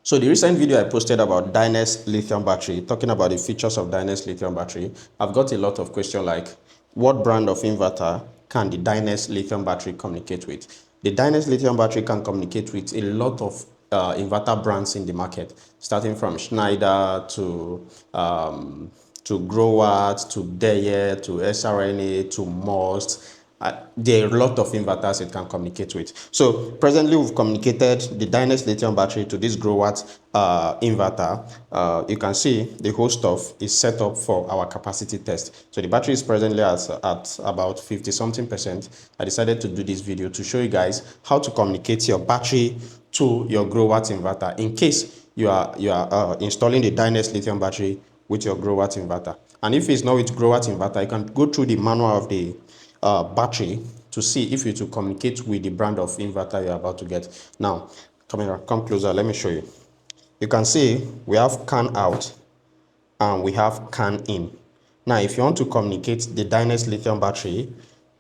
So the recent video I posted about Dyness Lithium battery, talking about the features of Dyness Lithium battery, I've got a lot of questions like, what brand of inverter can the Dyness Lithium battery communicate with? The Dyness Lithium battery can communicate with a lot of inverter brands in the market, starting from Schneider to Growatt, to Deye, to SRNA, to Most. There are a lot of inverters it can communicate with. So presently we've communicated the Dyness Lithium battery to this Growatt inverter. You can see the whole stuff is set up for our capacity test. So the battery is presently at about 50 something percent. I decided to do this video to show you guys how to communicate your battery to your Growatt inverter in case you are installing the Dyness Lithium battery with your Growatt inverter. And if it's not with Growatt inverter, you can go through the manual of the battery to see if it will communicate with the brand of inverter you're about to get. Now, camera, come closer, let me show you. You can see we have CAN out and we have CAN in. Now, if you want to communicate the Dyness Lithium battery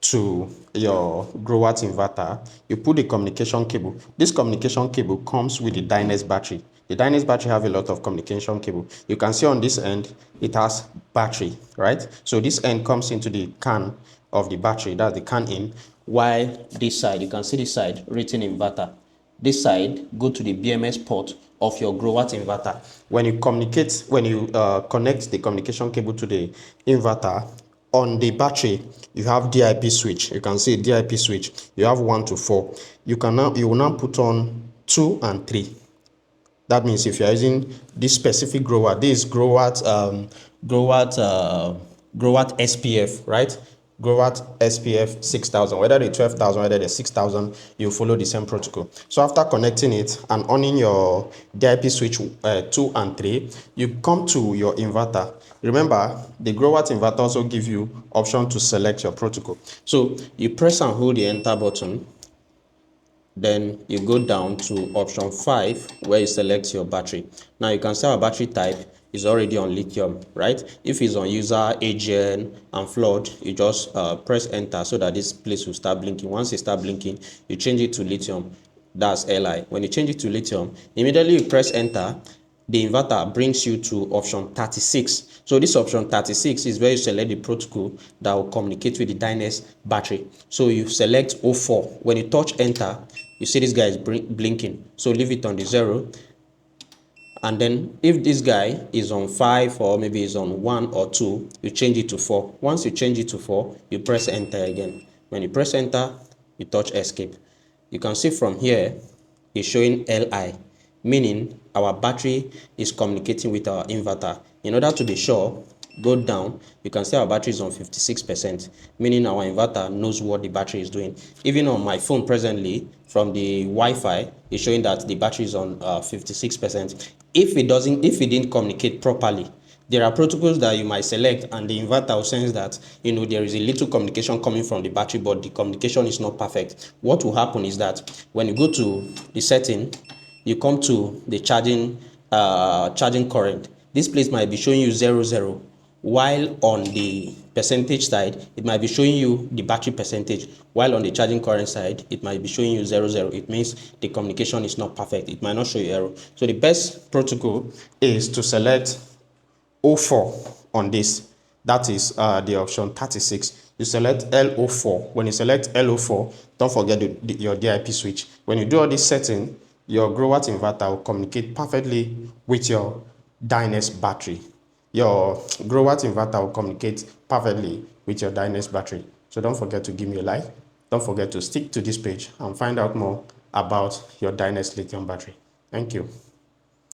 to your Growatt inverter, you put the communication cable. This communication cable comes with the Dyness battery. The Dyness battery have a lot of communication cable. You can see on this end, it has battery, right? So this end comes into the CAN of the battery, that's the CAN in, while this side, you can see this side written inverter. This side go to the BMS port of your Growatt inverter. When you communicate, when you connect the communication cable to the inverter, on the battery you have DIP switch. You can see DIP switch. You have 1 to 4. You will now put on 2 and 3. That means if you are using this specific Growatt, this is Growatt SPF, right? Growatt SPF 6000, whether the 12,000, whether the 6,000, you follow the same protocol. So after connecting it and on in your DIP switch 2 and 3, you come to your inverter. Remember, the Growatt inverter also give you option to select your protocol. So you press and hold the enter button. Then you go down to option 5 where you select your battery. Now you can see our battery type is already on lithium, right? If it's on user, AGN, and flood, you just press enter so that this place will start blinking. Once it start blinking, you change it to lithium. That's Li. When you change it to lithium, immediately you press enter. The inverter brings you to option 36. So this option 36 is where you select the protocol that will communicate with the Dyness battery. So you select 04. When you touch enter, you see this guy is blinking. So leave it on the 0. And then if this guy is on 5 or maybe is on 1 or 2, you change it to 4. Once you change it to 4, you press enter again. When you press enter, you touch escape. You can see from here, it's showing Li, meaning our battery is communicating with our inverter. In order to be sure, go down, you can see our battery is on 56%, meaning our inverter knows what the battery is doing. Even on my phone presently, from the Wi-Fi, it's showing that the battery is on 56%. If it didn't communicate properly, there are protocols that you might select and the inverter will sense that, there is a little communication coming from the battery, but the communication is not perfect. What will happen is that when you go to the setting, you come to the charging current. This place might be showing you 00, while on the percentage side, it might be showing you the battery percentage, while on the charging current side, it might be showing you 00. It means the communication is not perfect. It might not show you error. So the best protocol is to select 04 on this. That is the option 36. You select L04. When you select L04, don't forget your DIP switch. When you do all this setting, your Growatt inverter will communicate perfectly with your Dyness battery. Your Growatt inverter will communicate perfectly with your Dyness battery. So don't forget to give me a like. Don't forget to stick to this page and find out more about your Dyness lithium battery. Thank you.